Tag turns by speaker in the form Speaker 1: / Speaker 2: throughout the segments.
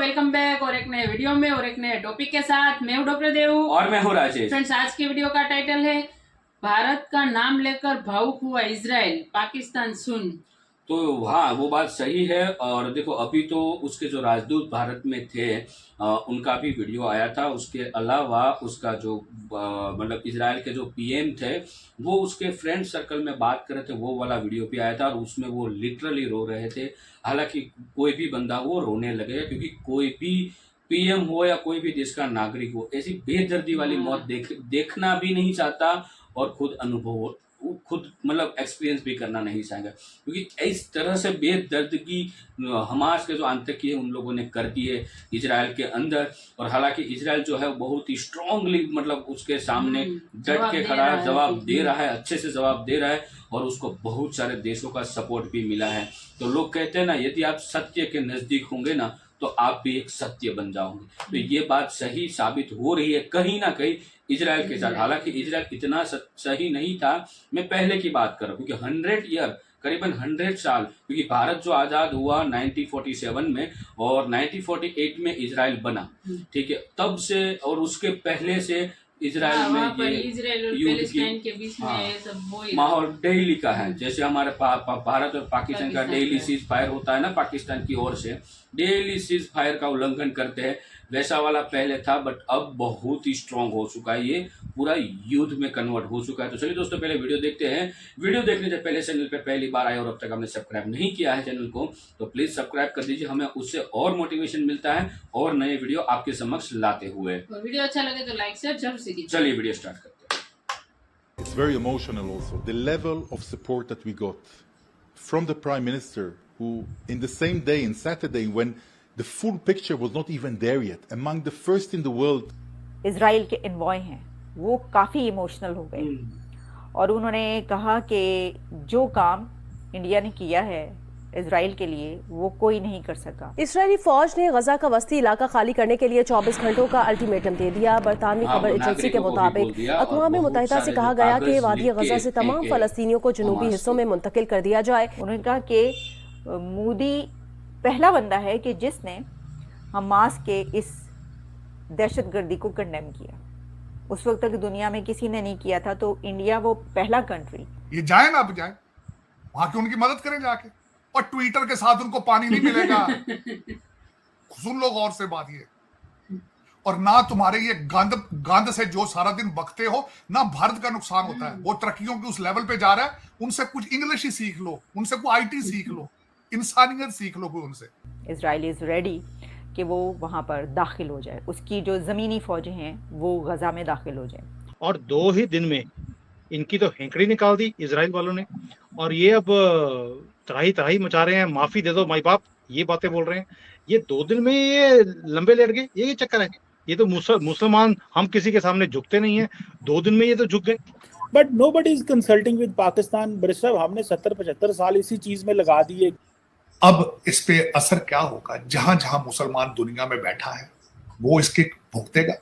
Speaker 1: Welcome back और एक नए वीडियो में और एक नए टॉपिक के साथ। मैं हूं डॉक्टर देव
Speaker 2: और मैं हूं राजेश।
Speaker 1: फ्रेंड्स, आज की वीडियो का टाइटल है भारत का नाम लेकर भावुक हुआ इजराइल, पाकिस्तान सुन।
Speaker 2: तो हाँ, वो बात सही है। और देखो, अभी तो उसके जो राजदूत भारत में थे उनका भी वीडियो आया था। उसके अलावा उसका जो मतलब इजराइल के जो पीएम थे वो उसके फ्रेंड सर्कल में बात कर रहे थे, वो वाला वीडियो भी आया था और उसमें वो लिटरली रो रहे थे। हालांकि कोई भी बंदा वो रोने लगेगा, क्योंकि कोई भी पीएम हो या कोई भी देश का नागरिक हो ऐसी बेदर्दी वाली मौत देखना भी नहीं चाहता और खुद मतलब एक्सपीरियंस भी करना नहीं चाहेगा, क्योंकि इस तरह से बेदर्दगी हमास के जो आतंकी है उन लोगों ने कर दी है इजराइल के अंदर। और हालांकि इजराइल जो है बहुत ही स्ट्रांगली मतलब उसके सामने डट के खड़ा है, जवाब दे रहा है, अच्छे से जवाब दे रहा है और उसको बहुत सारे देशों का सपोर्ट भी मिला है। तो लोग कहते हैं ना, यदि आप सत्य के नजदीक होंगे ना तो आप भी एक सत्य बन जाओगे। तो ये बात सही साबित हो रही है कहीं ना कहीं इजराइल के साथ। हालांकि इजराइल इतना सही नहीं था, मैं पहले की बात कर रहा हूँ, क्योंकि 100 ईयर करीबन 100 साल, क्योंकि भारत जो आज़ाद हुआ 1947 में और 1948 में इजराइल बना, ठीक है, तब से और उसके पहले से इजराइल में ये
Speaker 1: इजराइल और
Speaker 2: युद्ध
Speaker 1: पैलेस्टाइन के बीच में
Speaker 2: हाँ,
Speaker 1: सब वो
Speaker 2: माहौल डेली का है। जैसे हमारे भारत और पाकिस्तान का डेली सीज फायर होता है ना, पाकिस्तान की ओर से डेली सीज फायर का उल्लंघन करते हैं, वैसा वाला पहले था, बट अब बहुत ही स्ट्रांग हो चुका है, ये पूरा युद्ध में कन्वर्ट हो चुका है। तो चलिए दोस्तों, पहले वीडियो देखते हैं। वीडियो देखने से पहले चैनल पे पहली बार आए और अब तक हमने सब्सक्राइब नहीं किया है चैनल को, तो प्लीज सब्सक्राइब कर दीजिए, हमें उससे और मोटिवेशन मिलता है और नए वीडियो आपके समक्ष लाते हुए।
Speaker 1: और वीडियो अच्छा लगे तो लाइक शेयर जरूर से कीजिए।
Speaker 2: चलिए वीडियो स्टार्ट करते हैं।
Speaker 3: It's very emotional also, the level of support that we got from the Prime Minister, who in the same day, in Saturday, when the full picture was not even there yet, among the first in the world.
Speaker 4: Israel के envoy हैं, वो काफ़ी emotional हो गए और उन्होंने कहा कि जो काम इंडिया ने किया है इजराइल के लिए वो कोई नहीं कर सका।
Speaker 5: इजरायली फौज ने गजा का वस्ती इलाका खाली करने के लिए 24 घंटों का अल्टीमेटम दे दिया। बरतानवी खबर एजेंसी के मुताबिक अक़वाम मुत्तहिदा से कहा गया कि वादी गजा से तमाम फलस्तीनियों को जनूबी हिस्सों में मुंतकिल कर दिया जाए।
Speaker 4: उन्होंने कहा कि मोदी पहला बंदा है कि जिसने हमास के इस दहशतगर्दी को कंडेम किया। उस वक्त तक दुनिया में किसी ने नहीं किया था, तो इंडिया वो पहला कंट्री।
Speaker 6: ये जाए ना, अब जाए वहां की उनकी मदद करें जाके, और ट्विटर के साथ उनको पानी नहीं मिलेगा। सुन लो गौर से बात ये, और ना तुम्हारे ये गंद से जो सारा दिन बकते हो ना भारत का नुकसान होता है। वो तरक्कियों के उस लेवल पे जा रहा है, उनसे कुछ इंग्लिश ही सीख लो, उनसे कुछ आईटी सीख लो, इंसानियत सीख लो कोई उनसे।
Speaker 4: इजराइल इज रेडी कि वो वहां पर दाखिल हो जाए, उसकी जो जमीनी फौजें हैं वो गजा में दाखिल हो जाए।
Speaker 7: और 2 ही दिन में इनकी तो हेंकड़ी निकाल दी इजराइल वालों ने, और ये अब तराही मचा रहे हैं, माफी दे दो माई बाप, ये बातें बोल रहे हैं। ये 2 दिन में ये लंबे लेट गए, ये चक्कर है। ये तो मुसलमान हम किसी के सामने झुकते नहीं है, 2 दिन में ये तो झुक गए।
Speaker 8: But nobody is consulting with Pakistan. Barrister, हमने 70-75 साल इसी चीज में लगा दिए।
Speaker 6: अब इस पे असर क्या होगा? जहां जहां मुसलमान दुनिया में बैठा है वो इसके भुगतेगा।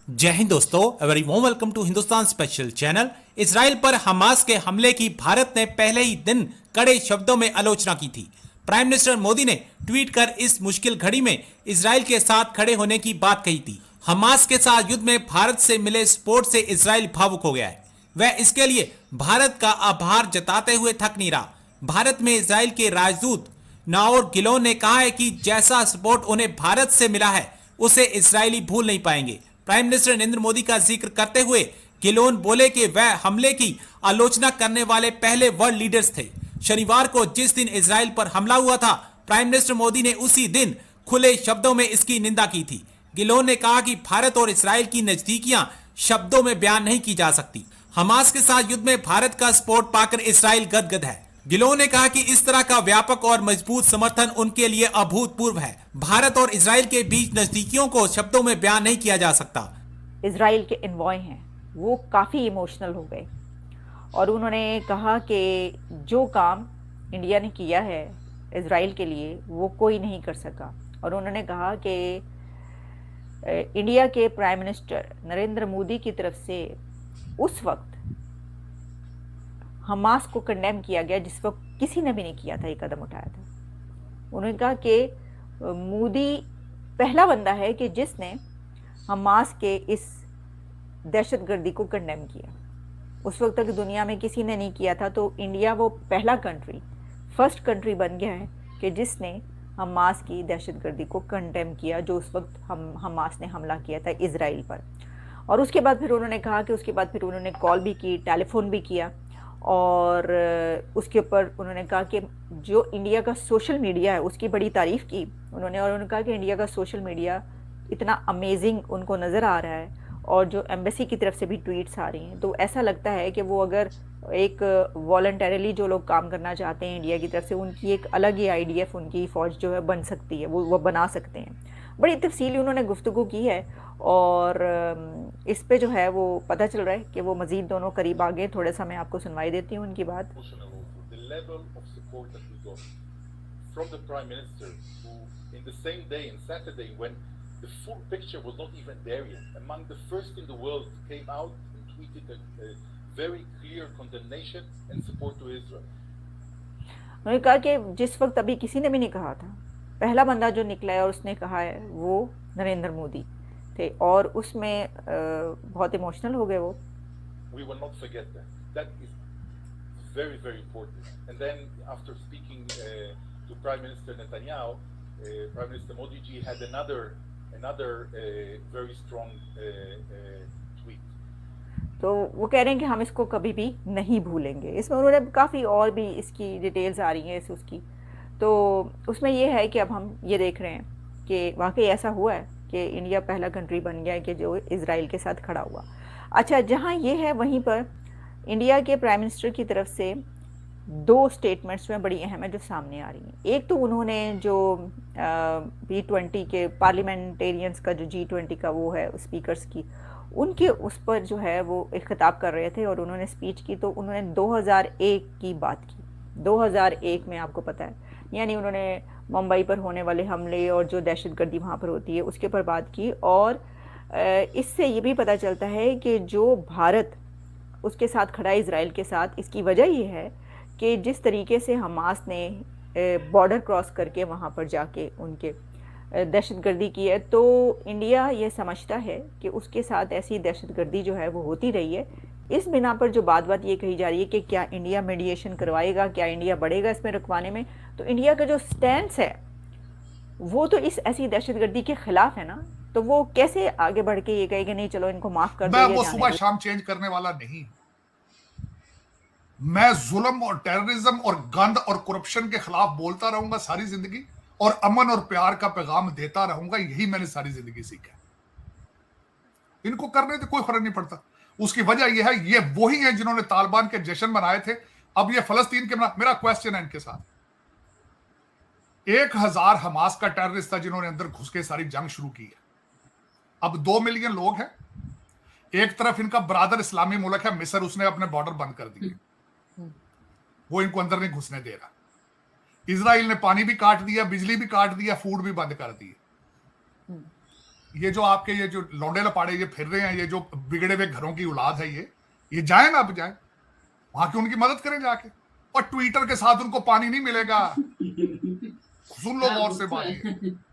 Speaker 9: जय हिंद दोस्तों, very warm welcome to Hindustan special channel. Israel पर हमास के हमले की भारत ने पहले ही दिन कड़े शब्दों में आलोचना की थी। प्राइम मिनिस्टर मोदी ने ट्वीट कर इस मुश्किल घड़ी में इजराइल के साथ खड़े होने की बात कही थी। हमास के साथ युद्ध में भारत से मिले सपोर्ट से इजराइल भावुक हो गया है। वह इसके लिए भारत का आभार जताते हुए थक नहीं रहा। भारत में इजराइल के राजदूत नाओर गिलोन ने कहा है कि जैसा सपोर्ट उन्हें भारत से मिला है उसे इजरायली भूल नहीं पाएंगे। प्राइम मिनिस्टर नरेंद्र मोदी का जिक्र करते हुए गिलोन बोले कि वह हमले की आलोचना करने वाले पहले वर्ल्ड लीडर्स थे। शनिवार को जिस दिन इजराइल पर हमला हुआ था, प्राइम मिनिस्टर मोदी ने उसी दिन खुले शब्दों में इसकी निंदा की थी। गिलोन ने कहा कि भारत और इजराइल की नजदीकियां शब्दों में बयान नहीं की जा सकती। हमास के साथ युद्ध में भारत का सपोर्ट पाकर इजराइल गदगद है। गिलोन ने कहा कि इस तरह का व्यापक और मजबूत समर्थन उनके लिए अभूतपूर्व है। भारत और इजराइल के बीच नजदीकियों को शब्दों में बयान नहीं किया जा सकता।
Speaker 4: इजराइल के एनवॉय हैं, वो काफ़ी इमोशनल हो गए और उन्होंने कहा कि जो काम इंडिया ने किया है इजराइल के लिए वो कोई नहीं कर सका। और उन्होंने कहा कि इंडिया के प्राइम मिनिस्टर नरेंद्र मोदी की तरफ से उस वक्त हमास को कंडेम किया गया जिस वक्त किसी ने भी नहीं किया था, ये कदम उठाया था। उन्होंने कहा कि मोदी पहला बंदा है कि जिसने हमास के इस दहशतगर्दी को कंडेम किया। उस वक्त तक दुनिया में किसी ने नहीं किया था, तो इंडिया वो पहला कंट्री, फर्स्ट कंट्री बन गया है कि जिसने हमास की दहशतगर्दी को कंडेम किया, जो उस वक्त हमास ने हमला किया था इजराइल पर। और उसके बाद फिर उन्होंने कहा कि उसके बाद फिर उन्होंने कॉल भी की, टेलीफोन भी किया, और उसके ऊपर उन्होंने कहा कि जो इंडिया का सोशल मीडिया है उसकी बड़ी तारीफ़ की उन्होंने। और उन्होंने कहा कि इंडिया का सोशल मीडिया इतना अमेजिंग उनको नज़र आ रहा है, और जो एम्बेसी की तरफ से भी ट्वीट्स आ रही हैं, तो ऐसा लगता है कि वो अगर एक वॉलंटरली जो लोग काम करना चाहते हैं इंडिया की तरफ से, उनकी एक अलग ही IDF, उनकी फ़ौज जो है बन सकती है, वो बना सकते हैं। बड़ी तफसीली उन्होंने गुफ्तगू की है, और इस पे जो है वो पता चल रहा है कि वो मज़ीद दोनों करीब आ गए। थोड़ा सा मैं आपको सुनवाई देती हूँ उनकी बात।
Speaker 3: The level of support that we got from the Prime Minister, who in the same day, in Saturday, when the full picture was not even there yet, among the first in the world, came out and tweeted a very clear condemnation and support to Israel.
Speaker 4: उन्होंने कहा कि जिस वक्त अभी किसी ने भी नहीं कहा था, पहला बंदा जो निकला है और उसने कहा है वो नरेंद्र मोदी थे, और उसमें बहुत इमोशनल हो गए वो।
Speaker 3: We will not forget that. That is very, very important. And then after speaking to Prime Minister Netanyahu, Prime Minister Modi ji had another very strong tweet.
Speaker 4: तो वो कह रहे हैं कि हम इसको कभी भी नहीं भूलेंगे। इसमें उन्होंने काफ़ी और भी इसकी डिटेल्स आ रही हैं उसकी, तो उसमें ये है कि अब हम ये देख रहे हैं कि वाकई ऐसा हुआ है कि इंडिया पहला कंट्री बन गया है कि जो इज़राइल के साथ खड़ा हुआ। अच्छा, जहाँ ये है वहीं पर इंडिया के प्राइम मिनिस्टर की तरफ से दो स्टेटमेंट्स में बड़ी अहम है जो सामने आ रही हैं। एक तो उन्होंने जो G20 के पार्लियामेंटेरियंस का जो G20 का वो है स्पीकर्स की, उनके उस पर जो है वो एक खिताब कर रहे थे और उन्होंने स्पीच की, तो उन्होंने 2001 की बात की। 2001 में आपको पता है, यानी उन्होंने मुंबई पर होने वाले हमले और जो दहशतगर्दी वहाँ पर होती है उसके पर बात की। और इससे ये भी पता चलता है कि जो भारत उसके साथ खड़ा है इज़राइल के साथ, इसकी वजह ये है कि जिस तरीके से हमास ने बॉर्डर क्रॉस करके वहाँ पर जाके उनके दहशतगर्दी की है, तो इंडिया ये समझता है कि उसके साथ ऐसी दहशतगर्दी जो है वो होती रही है। इस बिना पर जो बात ये कही जा रही है कि क्या इंडिया मीडिएशन करवाएगा, क्या इंडिया बढ़ेगा इसमें रुकवाने में, तो इंडिया का जो स्टैंड है वो तो इस ऐसी दहशतगर्दी के खिलाफ है ना, तो वो कैसे आगे बढ़ के ये कहेगा नहीं चलो इनको माफ कर दो।
Speaker 6: मैं वो सुबह शाम चेंज करने वाला नहीं। मैं जुल्म और टेररिज्म और गंद और करप्शन के खिलाफ बोलता रहूंगा सारी जिंदगी, और अमन और प्यार का पैगाम देता रहूंगा। यही मैंने सारी जिंदगी सीखा। इनको करने से कोई फर्क नहीं पड़ता। उसकी वजह यह है, ये वही है जिन्होंने तालिबान के जश्न मनाए थे, अब ये फलस्तीन के मेरा क्वेश्चन है इनके साथ, 1000 हमास का टेररिस्ट था जिन्होंने अंदर घुस के सारी जंग शुरू की है। अब 2 मिलियन लोग हैं। एक तरफ इनका बरादर इस्लामी मुल्क है मिस्र, उसने अपने बॉर्डर बंद कर दिए, वो इनको अंदर नहीं घुसने दे रहा। इजराइल ने पानी भी काट दिया, बिजली भी काट दिया, फूड भी बंद कर दिए। ये जो आपके ये जो लौंडे लपाड़े ये फिर रहे हैं, ये जो बिगड़े हुए घरों की औलाद है, ये जाए ना, अब जाए वहां की उनकी मदद करें जाके। और ट्विटर के साथ उनको पानी नहीं मिलेगा, सुन लो गौर से बात।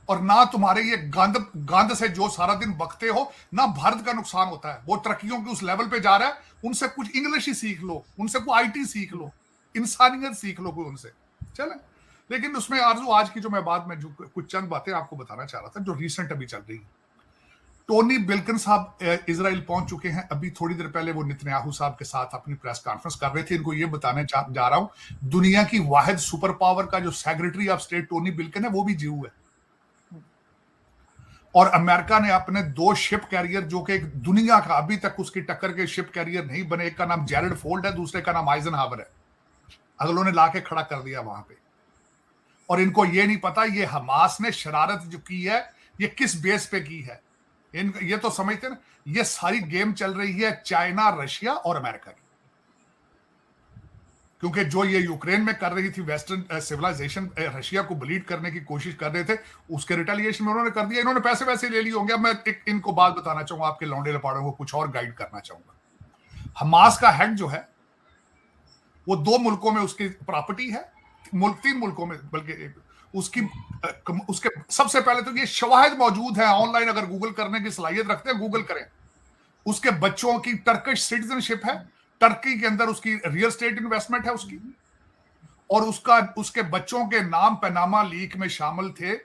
Speaker 6: और ना तुम्हारे ये गंद से जो सारा दिन बकते हो, ना भारत का नुकसान होता है। वो तरक्कियों के उस लेवल पे जा रहा है, उनसे कुछ इंग्लिश ही सीख लो, उनसे कोई IT सीख लो, इंसानियत सीख लो कोई उनसे, चले। लेकिन उसमें आरजू आज की जो मैं बात में जो कुछ चंद बातें आपको बताना चाह रहा था जो रिसेंट अभी चल रही है। टोनी ब्लिंकन साहब इजराइल पहुंच चुके हैं। अभी थोड़ी देर पहले वो नेतन्याहू साहब के साथ अपनी प्रेस कॉन्फ्रेंस कर रहे थे। इनको ये बताने जा रहा हूं, दुनिया की वाहिद सुपर पावर का जो secretary of state Tony Blinken है वो भी जीव है। और अमेरिका ने अपने 2 शिप कैरियर, जो कि दुनिया का अभी तक उसकी टक्कर के शिप कैरियर नहीं बने, एक का नाम जेरड फोल्ड है, दूसरे का नाम आइजनहावर है, अगलों ने लाके खड़ा कर दिया वहां पे। और इनको ये नहीं पता ये हमास ने शरारत जो की है ये किस बेस पे की है। ये तो समझते ना, ये सारी गेम चल रही है चाइना, रशिया और अमेरिका की। क्योंकि जो ये यूक्रेन में कर रही थी वेस्टर्न सिविलाइजेशन, रशिया को ब्लीड करने की कोशिश कर रहे थे, उसके रिटेलिएशन में उन्होंने कर दिया। इन्होंने पैसे वैसे ले लिए होंगे। अब मैं इनको बात बताना चाहूंगा, आपके लौंडे लपाड़ों को कुछ और गाइड करना चाहूंगा। हमास का हेड जो है वो 2 मुल्कों में उसकी प्रॉपर्टी है, तीन मुल्कों में, बल्कि उसके सबसे पहले तो ये शवाहिद मौजूद है ऑनलाइन, अगर गूगल करने की सलाहियत रखते हैं गूगल करें। उसके बच्चों की टर्किश सिटीजनशिप है, टर्की के अंदर उसकी रियल एस्टेट इन्वेस्टमेंट है उसकी, और उसके बच्चों के नाम पनामा लीक में शामिल थे।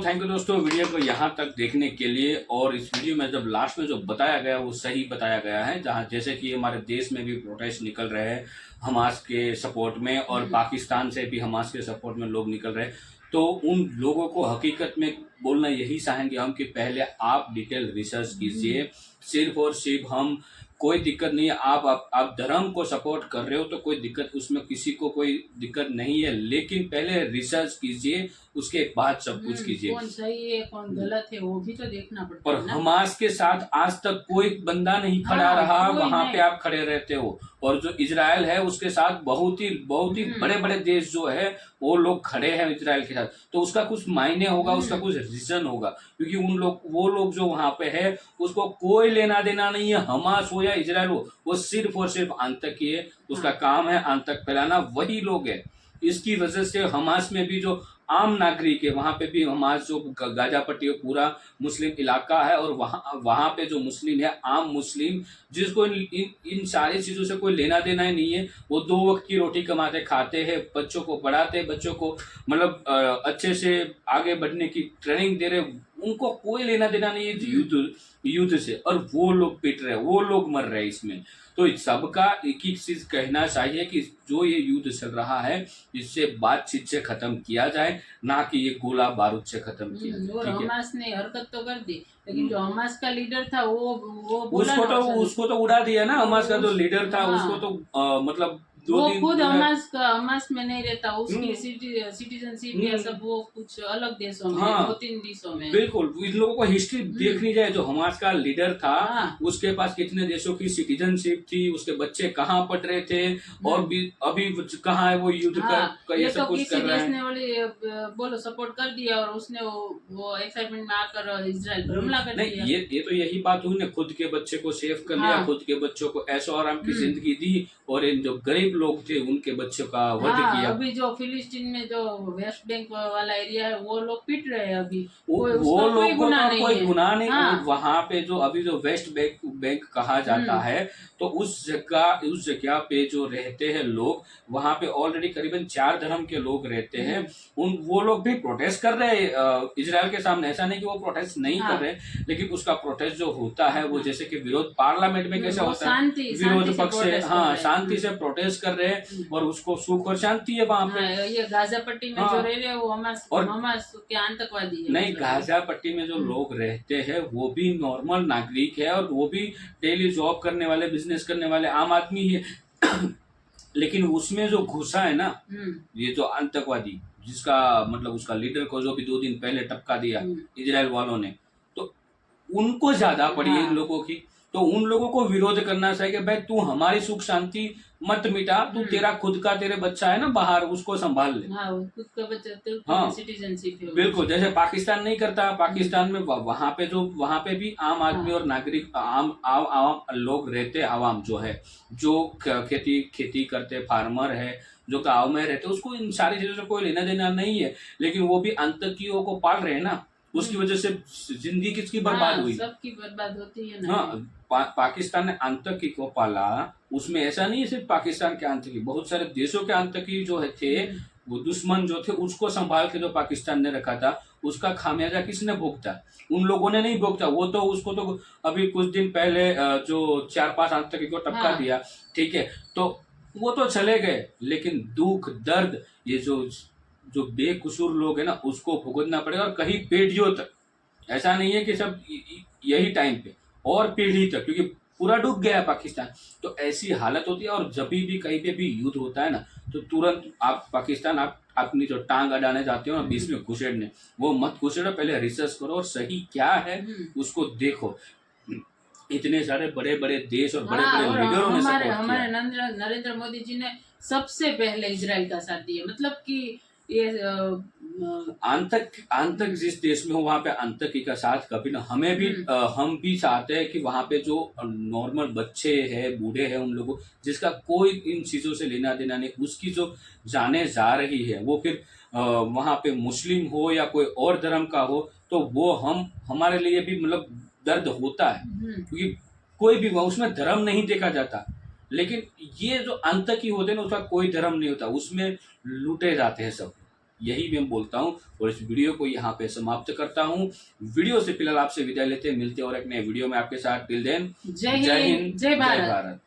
Speaker 2: थैंक यू दोस्तों वीडियो को यहाँ तक देखने के लिए। और इस वीडियो में जब लास्ट में जो बताया गया वो सही बताया गया है, जहाँ जैसे कि हमारे देश में भी प्रोटेस्ट निकल रहे हैं हमास के सपोर्ट में, और पाकिस्तान से भी हमास के सपोर्ट में लोग निकल रहे हैं। तो उन लोगों को हकीकत में बोलना यही चाहेंगे हम कि पहले आप डिटेल रिसर्च कीजिए। सिर्फ और सिर्फ हम कोई दिक्कत नहीं है, आप धर्म को सपोर्ट कर रहे हो तो कोई दिक्कत उसमें किसी को कोई दिक्कत नहीं है, लेकिन पहले रिसर्च कीजिए, उसके बाद सब कुछ कीजिए।
Speaker 1: कौन सही है कौन गलत है वो भी तो देखना पड़ता है
Speaker 2: और
Speaker 1: ना।
Speaker 2: हमास के साथ आज तक कोई बंदा नहीं खड़ा रहा, वहां पे आप खड़े रहते हो। और जो इजराइल है उसके साथ बहुत ही बड़े बड़े देश जो है वो लोग खड़े हैं इजराइल के साथ, तो उसका कुछ मायने होगा, उसका कुछ रीजन होगा, क्योंकि वो लोग जो वहां पे है उसको कोई लेना देना नहीं है, हमास हो या इजराइल हो, वो सिर्फ और सिर्फ आतंकी है, उसका काम है आतंक फैलाना, वही लोग है। इसकी वजह से हमास में भी जो आम नागरिक है, वहां पे भी हमास जो गाजा पट्टी पूरा मुस्लिम इलाका है, और वहां पे जो मुस्लिम है, आम मुस्लिम, जिसको इन सारी चीजों से कोई लेना देना ही नहीं है, वो 2 वक्त की रोटी कमाते खाते हैं, बच्चों को पढ़ाते, बच्चों को मतलब अच्छे से आगे बढ़ने की ट्रेनिंग दे रहे, उनको कोई लेना देना नहीं है युद्ध से, और वो लोग पिट रहे, वो लोग मर रहे इसमें। तो सबका एक ही चीज कहना चाहिए कि जो ये युद्ध चल रहा है इससे बातचीत से खत्म किया जाए, ना कि ये गोला बारूद से खत्म किया जाए।
Speaker 1: और हमास ने हरकत तो कर दी, लेकिन जो हमास का लीडर था वो
Speaker 2: उसको तो उड़ा दिया ना। हमास का जो लीडर था उसको तो मतलब
Speaker 1: वो खुद हमास में नहीं रहता, उसकी सिटीजनशिप या सब वो कुछ अलग देशों में, 2-3 देशों में।
Speaker 2: बिल्कुल, इन लोगों को हिस्ट्री देखनी जाए। जो हमास का लीडर था उसके पास कितने देशों की सिटीजनशिप थी, उसके बच्चे कहाँ पढ़ रहे थे, और अभी कहाँ है वो युद्ध कर ये सब कुछ कर रहे हैं।
Speaker 1: बोलो सपोर्ट कर दिया और उसने वो एक्साइटमेंट में आकर इजराइल पर हमला कर दिया।
Speaker 2: ये तो यही बात हुई ना, खुद के बच्चे को सेव कर लिया, खुद के बच्चों को ऐशो आराम की जिंदगी दी, और इन जो गरीब लोग थे उनके बच्चों का वध किया।
Speaker 1: अभी जो फिलिस्तीन में जो वेस्ट बैंक वाला एरिया है वो लोग पिट रहे हैं अभी,
Speaker 2: वो लोग कोई गुनाह नहीं। वहाँ पे जो अभी जो वेस्ट बैंक कहा जाता है, तो उस जगह पे जो रहते हैं लोग, वहाँ पे ऑलरेडी करीबन 4 धर्म के लोग रहते हैं। वो लोग भी प्रोटेस्ट कर रहे हैं इजराइल के सामने, ऐसा नहीं कि वो प्रोटेस्ट नहीं कर रहे, लेकिन उसका प्रोटेस्ट जो होता है वो जैसे कि विरोध पार्लियामेंट में कैसा होता है, विरोध पक्ष से शांति से प्रोटेस्ट कर रहे हैं, और उसको सुख और शांति है वहाँ पे।
Speaker 1: ये गाजा पट्टी में जो रह रहे हैं वो हमास के आतंकवादी है।
Speaker 2: नहीं, गाजा पट्टी में जो लोग रहते हैं वो भी नॉर्मल नागरिक है, और वो भी डेली जॉब करने वाले, बिजनेस करने वाले आम आदमी है। लेकिन उसमें जो घुसा है ना ये जो आतंकवादी, जिसका मतलब उसका लीडर को जो भी 2 दिन पहले टपका दिया इजराइल वालों ने, तो उनको ज्यादा पड़ी है इन लोगों की। तो उन लोगों को विरोध करना चाहिए कि भाई तू हमारी सुख शांति मत मिटा, तू तेरा खुद का तेरे बच्चा है ना बाहर, उसको संभाल ले।
Speaker 1: खुद का बच्चा सिटीजनशिप है।
Speaker 2: बिल्कुल, जैसे पाकिस्तान नहीं करता, पाकिस्तान में वहां पे भी आम आदमी और नागरिक आम लोग रहते, आवाम जो है, जो खेती करते, फार्मर है, जो गाँव में रहते, उसको इन सारी चीजों से कोई लेना देना नहीं है, लेकिन वो भी आतंकियों को पाल रहे हैं ना, उसकी वजह से जिंदगी किसकी बर्बाद हुई,
Speaker 1: सबकी बर्बाद होती है ना।
Speaker 2: पाकिस्तान ने आतंकी को पाला, उसमें ऐसा नहीं है सिर्फ पाकिस्तान के आतंकी, बहुत सारे देशों के आतंकी जो थे, वो दुश्मन जो थे, उसको संभाल के जो पाकिस्तान ने रखा था, उसका खामियाजा किसने भुगता? उन लोगों ने नहीं भुगता, वो तो उसको तो अभी कुछ दिन पहले जो 4-5 आतंकी को टपका दिया, ठीक है, तो वो तो चले गए, लेकिन दुख दर्द ये जो बेकसूर लोग है ना, उसको भुगतना पड़ेगा, और कहीं पीढ़ियों तक। ऐसा नहीं है कि सब यही टाइम पे, और पीढ़ी तक, क्योंकि पूरा डूब गया है पाकिस्तान। तो ऐसी हालत होती है, और जब भी कहीं पे भी युद्ध होता है ना, तो तुरंत आप पाकिस्तान आप अपनी जो टांग अड़ाने जाते हो ना बीच में घुसेड़ने, वो मत घुसेड़ो, पहले रिसर्च करो और सही क्या है उसको देखो। इतने सारे बड़े बड़े देश और बड़े बड़े लीडरों ने सपोर्ट किया।
Speaker 1: हमारे नरेंद्र मोदी जी ने सबसे पहले इजराइल का साथ दिया, मतलब कि ये
Speaker 2: आतंक जिस देश में हो वहाँ पे आतंकी का साथ कभी ना, हमें भी हम भी चाहते हैं कि वहाँ पे जो नॉर्मल बच्चे हैं, बूढ़े हैं, उन लोगों जिसका कोई इन चीज़ों से लेना देना नहीं, उसकी जो जाने जा रही है, वो फिर वहाँ पे मुस्लिम हो या कोई और धर्म का हो, तो वो हमारे लिए भी मतलब दर्द होता है, क्योंकि कोई भी उसमें धर्म नहीं देखा जाता। लेकिन ये जो आतंकी होते हैं ना, उसका कोई धर्म नहीं होता, उसमें लूटे जाते हैं सब। यही मैं बोलता हूँ और इस वीडियो को यहाँ पे समाप्त करता हूँ। वीडियो से फिलहाल आपसे विदाई लेते हैं, मिलते हैं और एक नए वीडियो में आपके साथ। टिल देन, जय हिंद, जय भारत।